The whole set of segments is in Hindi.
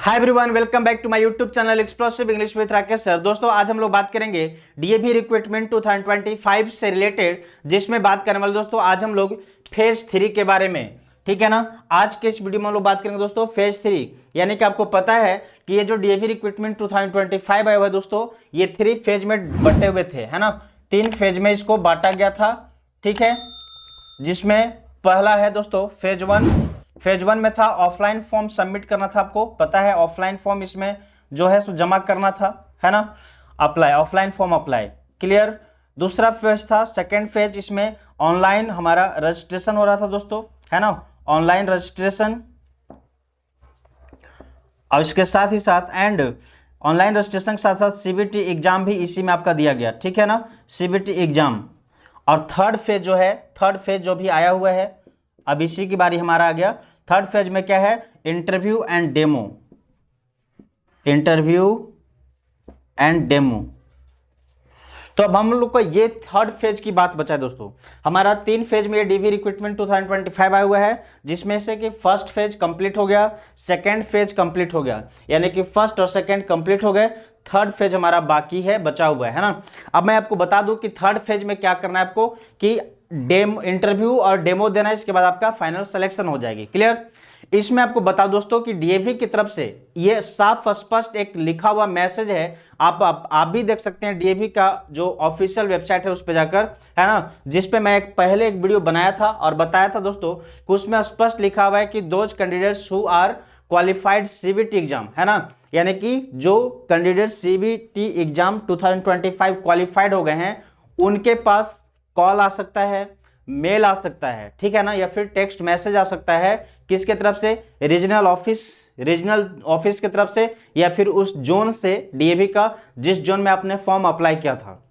Hi everyone, welcome back to my YouTube channel explosive English with Rakesh sir. दोस्तों, आज हम लोग बात करेंगे डीएवी रिक्रूटमेंट 2025 से रिलेटेड, जिसमें बात करने वाले दोस्तों आज हम लोग फेज 3 के बारे में। ठीक है ना। आज के इस वीडियो में हम लोग बात करेंगे दोस्तों फेज 3, यानी कि आपको पता है कि ये जो डीएवी रिक्रूटमेंट 2025 आया हुआ है दोस्तों, ये 3 फेज में बटे हुए थे, है ना। 3 फेज में इसको बांटा गया था। ठीक है, जिसमें पहला है दोस्तों फेज 1। फेज 1 में था ऑफलाइन फॉर्म सबमिट करना था, आपको पता है ऑफलाइन फॉर्म इसमें जो है जमा करना था, है ना। Apply, offline form apply, clear. दूसरा फेज था सेकंड फेज, इसमें ऑनलाइन हमारा रजिस्ट्रेशन हो रहा था दोस्तों, है ना, ऑनलाइन रजिस्ट्रेशन। और इसके साथ ही साथ ऑनलाइन रजिस्ट्रेशन के साथ साथ सीबीटी एग्जाम भी इसी में आपका दिया गया, ठीक है ना, सीबीटी एग्जाम। और थर्ड फेज जो भी आया हुआ है, अब इसी की बारी हमारा आ गया। थर्ड फेज में क्या है, इंटरव्यू एंड डेमो। तो अब हम लोग को ये थर्ड फेज की बात बचा है दोस्तों। हमारा 3 फेज में ये डीवी रिक्रूटमेंट 2025 आया हुआ है, जिसमें से कि फर्स्ट फेज कंप्लीट हो गया, सेकंड फेज कंप्लीट हो गया, यानी कि फर्स्ट और सेकंड कंप्लीट हो गए। थर्ड फेज हमारा बाकी है, बचा हुआ है ना। अब मैं आपको बता दूं कि थर्ड फेज में क्या करना है आपको, कि इंटरव्यू और डेमो देना है, इसके बाद आपका फाइनल सिलेक्शन हो जाएगी, क्लियर। इसमें आपको बता दोस्तों कि डीएवी की तरफ से ये साफ स्पष्ट एक लिखा हुआ मैसेज है। आप भी देख सकते हैं डीएवी का जो ऑफिशियल वेबसाइट है उस पर जाकर, है ना, जिस पे मैं पहले एक वीडियो बनाया था और बताया था दोस्तों कि उसमें स्पष्ट लिखा हुआ है कि those candidates who are qualified CBT exam, है ना, यानी कि जो कैंडिडेट सीबीटी एग्जाम 2025 क्वालिफाइड हो गए हैं, उनके पास कॉल आ सकता है, मेल आ सकता है, ठीक है ना, या फिर टेक्स्ट मैसेज आ सकता है। किसके तरफ से, रीजनल ऑफिस की तरफ से, या फिर उस जोन से, डीएवी का जिस जोन में आपने फॉर्म अप्लाई किया था।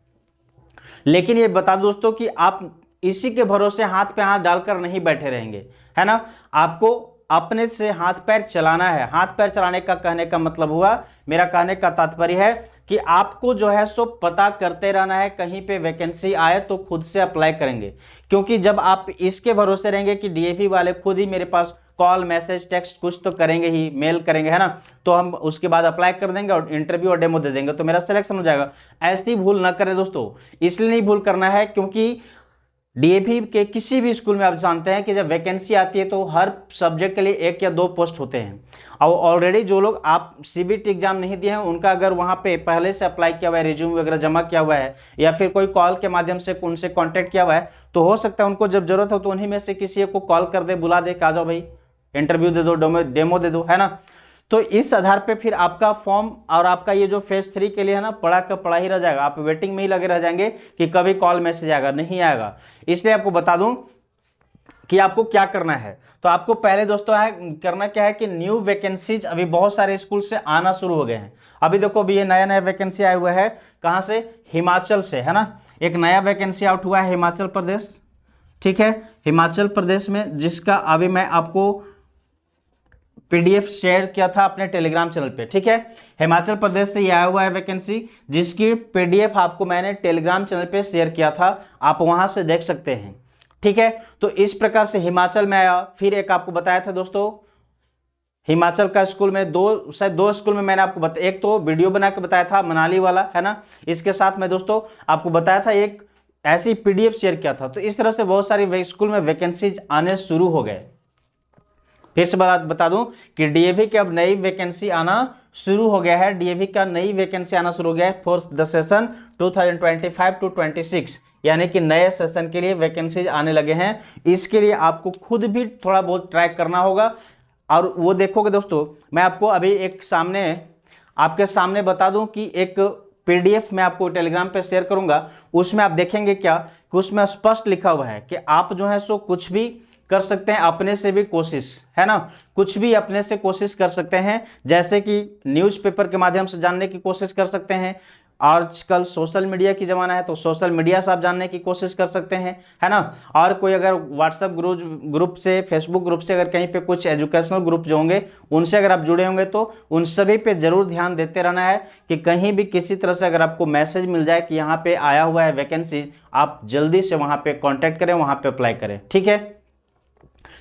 लेकिन ये बता दो दोस्तों कि आप इसी के भरोसे हाथ पे हाथ डालकर नहीं बैठे रहेंगे, है ना। आपको अपने से हाथ पैर चलाना है। हाथ पैर चलाने का कहने का मतलब हुआ, मेरा कहने का तात्पर्य है कि आपको जो है सो पता करते रहना है। कहीं पे वैकेंसी आए तो खुद से अप्लाई करेंगे, क्योंकि जब आप इसके भरोसे रहेंगे कि डीएवी वाले खुद ही मेरे पास कॉल मैसेज टेक्स्ट कुछ तो करेंगे ही, मेल करेंगे, है ना, तो हम उसके बाद अप्लाई कर देंगे और इंटरव्यू और डेमो दे देंगे तो मेरा सिलेक्शन हो जाएगा। ऐसी भूल ना करें दोस्तों। इसलिए नहीं भूल करना है क्योंकि डीएवी के किसी भी स्कूल में आप जानते हैं कि जब वैकेंसी आती है तो हर सब्जेक्ट के लिए 1 या 2 पोस्ट होते हैं। और ऑलरेडी जो लोग आप सीबीटी एग्जाम नहीं दिए हैं, उनका अगर वहाँ पे पहले से अप्लाई किया हुआ है, रिज्यूम वगैरह जमा किया हुआ है, या फिर कोई कॉल के माध्यम से उनसे कांटेक्ट किया हुआ है, तो हो सकता है उनको जब जरूरत हो तो उन्हीं में से किसी एक को कॉल कर दे, बुला दे कि आ जाओ भाई इंटरव्यू दे दो, डेमो दे दो, है ना। तो इस आधार पे फिर आपका फॉर्म और आपका ये जो फेज 3 के लिए है ना, पड़ा का पड़ा ही रह जाएगा। आप वेटिंग में ही लगे रह जाएंगे कि कभी कॉल मैसेज आएगा, नहीं आएगा। इसलिए आपको बता दूं कि आपको क्या करना है। तो आपको पहले दोस्तों करना क्या है कि न्यू वैकेंसीज अभी बहुत सारे स्कूल से आना शुरू हो गए हैं। अभी देखो, अभी ये नया वैकेंसी आया हुआ है, कहाँ से, हिमाचल से, है ना। एक नया वैकेंसी आउट हुआ है हिमाचल प्रदेश, ठीक है, हिमाचल प्रदेश में, जिसका अभी मैं आपको पीडीएफ शेयर किया था अपने टेलीग्राम चैनल पे, ठीक है। हिमाचल प्रदेश से ये आया हुआ है वैकेंसी, जिसकी पीडीएफ आपको मैंने टेलीग्राम चैनल पे शेयर किया था, आप वहां से देख सकते हैं, ठीक है। तो इस प्रकार से हिमाचल में आया। फिर एक आपको बताया था दोस्तों, हिमाचल का स्कूल में शायद दो स्कूल में मैंने आपको बताया, एक तो वीडियो बना के बताया था मनाली वाला, है ना, इसके साथ में दोस्तों आपको बताया था एक ऐसी पीडीएफ शेयर किया था। तो इस तरह से बहुत सारी स्कूल में वैकेंसीज आने शुरू हो गए। फिर से बता दूं कि डीएवी की अब नई वैकेंसी आना शुरू हो गया है। डीएवी का नई वैकेंसी आना शुरू हो गया है फॉर द सेशन 2025 to 26, यानी कि नए सेशन के लिए वैकेंसीज आने लगे हैं। इसके लिए आपको खुद भी थोड़ा बहुत ट्रैक करना होगा और वो देखोगे दोस्तों। मैं आपको अभी आपके सामने बता दूं कि एक पीडीएफ मैं आपको टेलीग्राम पे शेयर करूंगा, उसमें आप देखेंगे क्या कि उसमें स्पष्ट लिखा हुआ है कि आप जो है सो कुछ भी कर सकते हैं, अपने से भी कोशिश, है ना, कुछ भी अपने से कोशिश कर सकते हैं। जैसे कि न्यूज़पेपर के माध्यम से जानने की कोशिश कर सकते हैं। आजकल सोशल मीडिया की ज़माना है तो सोशल मीडिया से आप जानने की कोशिश कर सकते हैं, है ना। और कोई अगर व्हाट्सएप ग्रुप से, फेसबुक ग्रुप से, अगर कहीं पे कुछ एजुकेशनल ग्रुप जो होंगे उनसे अगर आप जुड़े होंगे तो उन सभी पे जरूर ध्यान देते रहना है कि कहीं भी किसी तरह से अगर आपको मैसेज मिल जाए कि यहाँ पे आया हुआ है वैकेंसी, आप जल्दी से वहाँ पे कॉन्टैक्ट करें, वहाँ पे अप्लाई करें, ठीक है।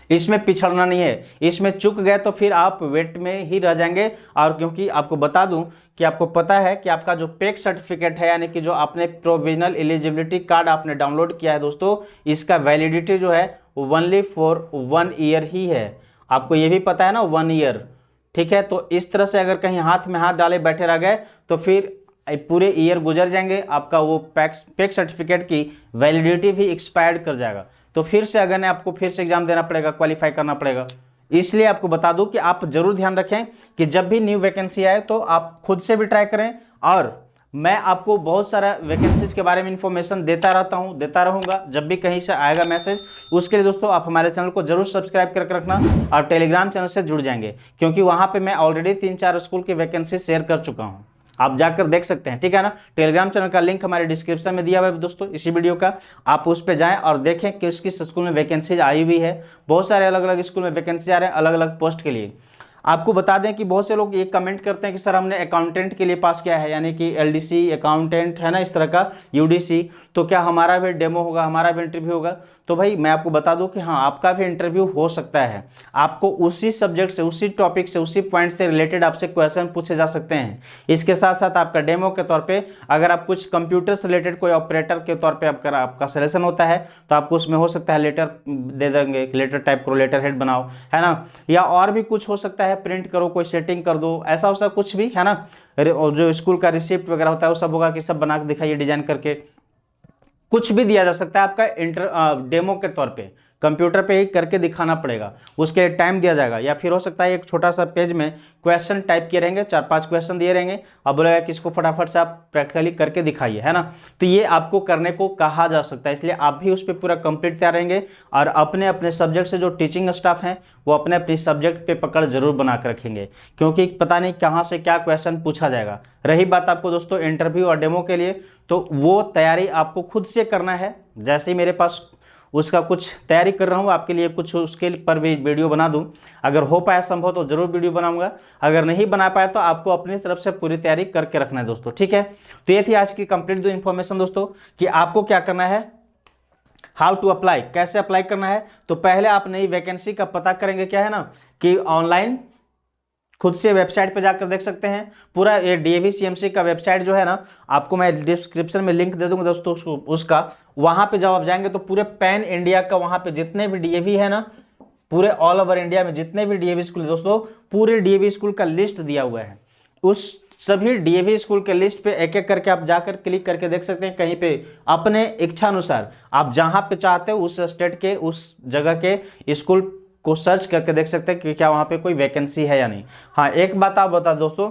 इसमें पिछड़ना नहीं है, इसमें चूक गए तो फिर आप वेट में ही रह जाएंगे। और क्योंकि आपको बता दूं कि आपको पता है कि आपका जो पेक सर्टिफिकेट है, यानी कि जो आपने प्रोविजनल एलिजिबिलिटी कार्ड आपने डाउनलोड किया है दोस्तों, इसका वैलिडिटी जो है ओनली फॉर 1 ईयर ही है। आपको ये भी पता है ना, 1 ईयर, ठीक है। तो इस तरह से अगर कहीं हाथ में हाथ डाले बैठे रह गए तो फिर पूरे ईयर गुजर जाएंगे, आपका वो पेक सर्टिफिकेट की वैलिडिटी भी एक्सपायर्ड कर जाएगा। तो फिर से अगर आपको फिर से एग्जाम देना पड़ेगा, क्वालिफाई करना पड़ेगा। इसलिए आपको बता दूं कि आप जरूर ध्यान रखें कि जब भी न्यू वैकेंसी आए तो आप खुद से भी ट्राई करें। और मैं आपको बहुत सारा वैकेंसीज के बारे में इंफॉर्मेशन देता रहता हूं, देता रहूंगा। जब भी कहीं से आएगा मैसेज, उसके लिए दोस्तों आप हमारे चैनल को जरूर सब्सक्राइब करके रखना और टेलीग्राम चैनल से जुड़ जाएंगे, क्योंकि वहां पे मैं ऑलरेडी 3-4 स्कूल की वैकेंसी शेयर कर चुका हूं, आप जाकर देख सकते हैं, ठीक है ना। टेलीग्राम चैनल का लिंक हमारे डिस्क्रिप्शन में दिया हुआ है दोस्तों, इसी वीडियो का। आप उस पर जाएं और देखें कि किस किस स्कूल में वैकेंसी आई हुई है। बहुत सारे अलग अलग स्कूल में वैकेंसी आ रहे हैं अलग अलग पोस्ट के लिए। आपको बता दें कि बहुत से लोग ये कमेंट करते हैं कि सर हमने अकाउंटेंट के लिए पास किया है, यानी कि एलडीसी अकाउंटेंट है ना, इस तरह का यूडीसी, तो क्या हमारा भी डेमो होगा, हमारा भी इंटरव्यू होगा? तो भाई मैं आपको बता दूं कि हाँ, आपका भी इंटरव्यू हो सकता है। आपको उसी सब्जेक्ट से, उसी टॉपिक से, उसी पॉइंट से रिलेटेड आपसे क्वेश्चन पूछे जा सकते हैं। इसके साथ साथ आपका डेमो के तौर पे अगर आप कुछ कंप्यूटर से रिलेटेड कोई ऑपरेटर के तौर पे आपका सिलेक्शन होता है तो आपको उसमें हो सकता है लेटर दे देंगे, लेटर टाइप करो, लेटर हेड बनाओ, है ना। या और भी कुछ हो सकता है, प्रिंट करो, कोई सेटिंग कर दो, ऐसा वैसा कुछ भी, है ना। जो स्कूल का रिसिप्ट वगैरह होता है वो सब होगा कि सब बना के दिखाइए डिजाइन करके, कुछ भी दिया जा सकता है आपका डेमो के तौर पे, कंप्यूटर पे ही करके दिखाना पड़ेगा, उसके लिए टाइम दिया जाएगा। या फिर हो सकता है एक छोटा सा पेज में क्वेश्चन टाइप किए रहेंगे, 4-5 क्वेश्चन दिए रहेंगे और बोलेगा कि इसको फटाफट से आप प्रैक्टिकली करके दिखाइए, है ना। तो ये आपको करने को कहा जा सकता है, इसलिए आप भी उस पर पूरा कंप्लीट तैयार रहेंगे। और अपने अपने सब्जेक्ट से जो टीचिंग स्टाफ हैं वो अपने अपने सब्जेक्ट पे पकड़ जरूर बना कर रखेंगे, क्योंकि पता नहीं कहाँ से क्या क्वेश्चन पूछा जाएगा। रही बात आपको दोस्तों इंटरव्यू और डेमो के लिए, तो वो तैयारी आपको खुद से करना है। जैसे ही मेरे पास उसका कुछ तैयारी कर रहा हूँ आपके लिए, कुछ उसके पर भी वीडियो बना दूँ। अगर हो पाया संभव तो जरूर वीडियो बनाऊंगा, अगर नहीं बना पाया तो आपको अपनी तरफ से पूरी तैयारी करके रखना है दोस्तों, ठीक है। तो ये थी आज की कंप्लीट दो इन्फॉर्मेशन दोस्तों, कि आपको क्या करना है, हाउ टू अप्लाई, कैसे अप्लाई करना है। तो पहले आप नई वैकेंसी का पता करेंगे, क्या है ना कि ऑनलाइन खुद से वेबसाइट पे जाकर देख सकते हैं पूरा। ये डीएवी सीएमसी का वेबसाइट जो है ना, आपको मैं डिस्क्रिप्शन में लिंक दे दूंगा दोस्तों उसका। वहां पे जब आप जाएंगे तो पूरे पैन इंडिया का, वहां पे जितने भी डीएवी है ना, पूरे ऑल ओवर इंडिया में जितने भी डीएवी स्कूल दोस्तों, पूरे डीएवी स्कूल का लिस्ट दिया हुआ है। उस सभी डीएवी स्कूल के लिस्ट पे एक एक करके आप जाकर क्लिक करके देख सकते हैं। कहीं पे अपने इच्छा अनुसार आप जहां पे चाहते हो उस स्टेट के, उस जगह के स्कूल को सर्च करके देख सकते हैं कि क्या वहां पे कोई वैकेंसी है या नहीं। हाँ, एक बात आप बता दोस्तों,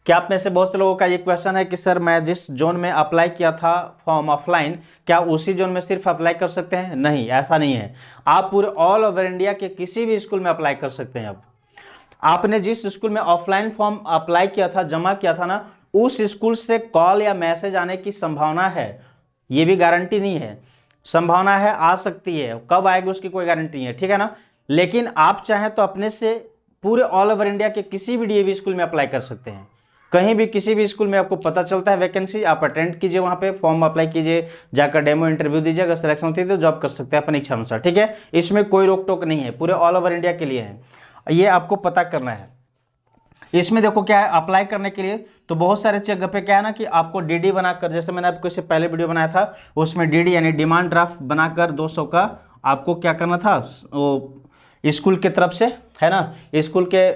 क्या आप में से बहुत से लोगों का ये क्वेश्चन है कि सर मैं जिस जोन में अप्लाई किया था फॉर्म ऑफलाइन, क्या उसी जोन में सिर्फ अप्लाई कर सकते हैं? नहीं, ऐसा नहीं है। आप पूरे ऑल ओवर इंडिया के किसी भी स्कूल में अप्लाई कर सकते हैं। अब आपने जिस स्कूल में ऑफलाइन फॉर्म अप्लाई किया था, जमा किया था ना, उस स्कूल से कॉल या मैसेज आने की संभावना है, ये भी गारंटी नहीं है, संभावना है, आ सकती है, कब आएगी उसकी कोई गारंटी नहीं है, ठीक है ना। लेकिन आप चाहें तो अपने से पूरे ऑल ओवर इंडिया के किसी भी डीएवी स्कूल में अप्लाई कर सकते हैं। कहीं भी किसी भी स्कूल में आपको पता चलता है वैकेंसी, आप अटेंड कीजिए, वहां पे फॉर्म अप्लाई कीजिए, जाकर डेमो इंटरव्यू दीजिए, अगर सिलेक्शन होती है तो जॉब कर सकते हैं अपनी इच्छा अनुसार, ठीक है। इसमें कोई रोक टोक नहीं है, पूरे ऑल ओवर इंडिया के लिए है, ये आपको पता करना है। इसमें देखो क्या है, अप्लाई करने के लिए तो बहुत सारे जगह पे क्या है ना कि आपको डीडी बनाकर, जैसे मैंने आपको इससे पहले वीडियो बनाया था उसमें डीडी यानी डिमांड ड्राफ्ट बनाकर 200 का आपको क्या करना था, वो स्कूल के तरफ से, है ना, स्कूल के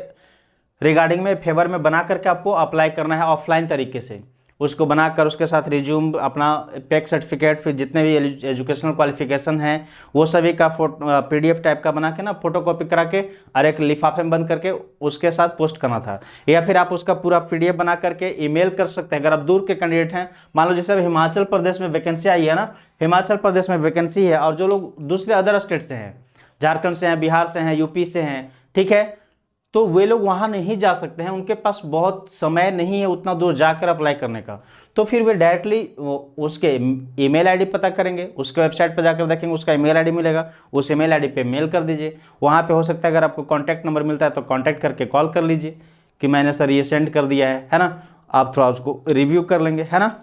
रिगार्डिंग में फेवर में बना करके आपको अप्लाई करना है ऑफलाइन तरीके से। उसको बनाकर उसके साथ रिज्यूम, अपना पेक सर्टिफिकेट, फिर जितने भी एजुकेशनल क्वालिफिकेशन हैं वो सभी का पीडीएफ टाइप का बना के ना, फोटोकॉपी करा के और एक लिफाफे में बंद करके उसके साथ पोस्ट करना था। या फिर आप उसका पूरा पीडीएफ बना करके ईमेल कर सकते हैं। अगर आप दूर के कैंडिडेट हैं, मान लो जैसे अब हिमाचल प्रदेश में वैकेंसी आई है ना, हिमाचल प्रदेश में वैकेंसी है, और जो लोग दूसरे अदर स्टेट से हैं, झारखंड से हैं, बिहार से हैं, यूपी से हैं, ठीक है, तो वे लोग वहां नहीं जा सकते हैं, उनके पास बहुत समय नहीं है उतना दूर जाकर अप्लाई करने का। तो फिर वे डायरेक्टली उसके ईमेल आईडी पता करेंगे, उसके वेबसाइट पर जाकर देखेंगे उसका ईमेल आईडी मिलेगा, उस ईमेल आईडी पे मेल कर दीजिए। वहां पे हो सकता है अगर आपको कॉन्टैक्ट नंबर मिलता है तो कॉन्टैक्ट करके कॉल कर लीजिए कि मैंने सर ये सेंड कर दिया है ना, आप थोड़ा उसको रिव्यू कर लेंगे, है ना।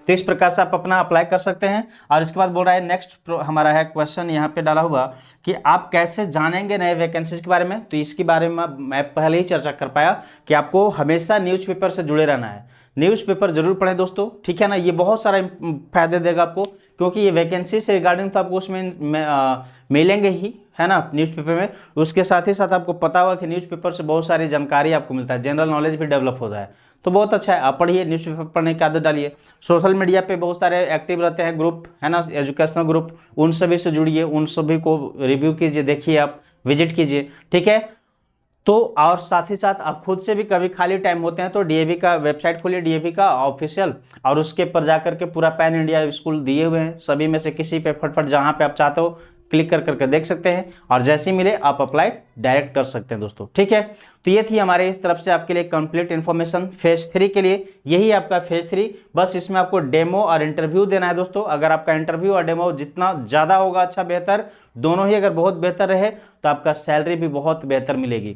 तो इस प्रकार से आप अपना अप्लाई कर सकते हैं। और इसके बाद बोल रहा है नेक्स्ट हमारा है क्वेश्चन यहाँ पे डाला हुआ कि आप कैसे जानेंगे नए वैकेंसीज के बारे में। तो इसके बारे में मैं पहले ही चर्चा कर पाया कि आपको हमेशा न्यूज़पेपर से जुड़े रहना है, न्यूज़पेपर जरूर पढ़ें दोस्तों, ठीक है ना। ये बहुत सारा फायदे देगा आपको, क्योंकि ये वैकेंसी से रिगार्डिंग तो आपको उसमें मिलेंगे ही, है ना, न्यूज़पेपर में। उसके साथ ही साथ आपको पता होगा कि न्यूज़पेपर से बहुत सारी जानकारी आपको मिलता है, जनरल नॉलेज भी डेवलप होता है। तो बहुत अच्छा है, आप पढ़िए, न्यूज़पेपर पढ़ने की आदत डालिए। सोशल मीडिया पे बहुत सारे एक्टिव रहते हैं ग्रुप, है ना, एजुकेशनल ग्रुप, उन सभी से जुड़िए, उन सभी को रिव्यू कीजिए, देखिए, आप विजिट कीजिए, ठीक है। तो और साथ ही साथ आप खुद से भी कभी खाली टाइम होते हैं तो डीएवी का वेबसाइट खोलिए, डीएवी का ऑफिशियल, और उसके पर जाकर के पूरा पैन इंडिया स्कूल दिए हुए हैं, सभी में से किसी पे फटफट जहां पे आप चाहते हो क्लिक कर करके देख सकते हैं, और जैसे ही मिले आप अप्लाई डायरेक्ट कर सकते हैं दोस्तों, ठीक है। तो ये थी हमारे इस तरफ से आपके लिए कंप्लीट इन्फॉर्मेशन फेज 3 के लिए। यही आपका फेज 3, बस इसमें आपको डेमो और इंटरव्यू देना है दोस्तों। अगर आपका इंटरव्यू और डेमो जितना ज़्यादा होगा अच्छा बेहतर, दोनों ही अगर बहुत बेहतर रहे तो आपका सैलरी भी बहुत बेहतर मिलेगी।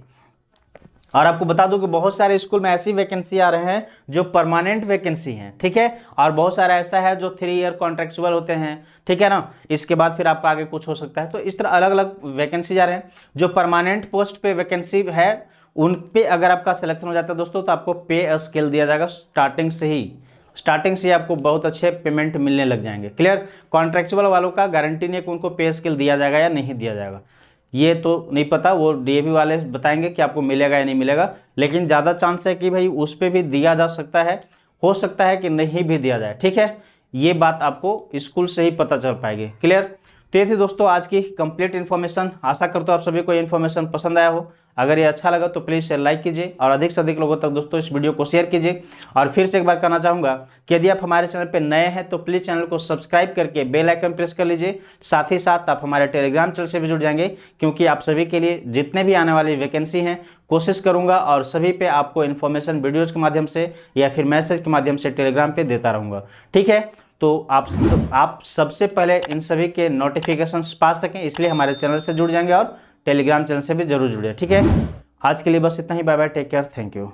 और आपको बता दूं कि बहुत सारे स्कूल में ऐसी वैकेंसी आ रहे हैं जो परमानेंट वैकेंसी हैं, ठीक है, और बहुत सारा ऐसा है जो 3 ईयर कॉन्ट्रेक्चुअल होते हैं, ठीक है ना। इसके बाद फिर आपका आगे कुछ हो सकता है। तो इस तरह अलग अलग वैकेंसी आ रहे हैं। जो परमानेंट पोस्ट पे वैकेंसी है उन पे अगर आपका सिलेक्शन हो जाता है दोस्तों, तो आपको पे स्केल दिया जाएगा स्टार्टिंग से ही आपको बहुत अच्छे पेमेंट मिलने लग जाएंगे। क्लियर। कॉन्ट्रेक्चुअल वालों का गारंटी नहीं है कि उनको पे स्केल दिया जाएगा या नहीं दिया जाएगा, ये तो नहीं पता, वो डीएवी वाले बताएंगे कि आपको मिलेगा या नहीं मिलेगा, लेकिन ज़्यादा चांस है कि भाई उस पर भी दिया जा सकता है, हो सकता है कि नहीं भी दिया जाए, ठीक है। ये बात आपको स्कूल से ही पता चल पाएगी। क्लियर। तो ये थी दोस्तों आज की कंप्लीट इन्फॉर्मेशन। आशा करता हूँ आप सभी को इन्फॉर्मेशन पसंद आया हो। अगर ये अच्छा लगा तो प्लीज़ इसे लाइक कीजिए और अधिक से अधिक लोगों तक दोस्तों इस वीडियो को शेयर कीजिए। और फिर से एक बार कहना चाहूँगा कि यदि आप हमारे चैनल पर नए हैं तो प्लीज़ चैनल को सब्सक्राइब करके बेल आइकन प्रेस कर लीजिए। साथ ही साथ आप हमारे टेलीग्राम चैनल से भी जुड़ जाएंगे, क्योंकि आप सभी के लिए जितने भी आने वाली वैकेंसी हैं कोशिश करूँगा और सभी पे आपको इन्फॉर्मेशन वीडियोज़ के माध्यम से या फिर मैसेज के माध्यम से टेलीग्राम पर देता रहूँगा, ठीक है। तो आप सबसे पहले इन सभी के नोटिफिकेशंस पा सकें, इसलिए हमारे चैनल से जुड़ जाएंगे और टेलीग्राम चैनल से भी जरूर जुड़े, ठीक है। आज के लिए बस इतना ही। Bye bye, take care, thank you.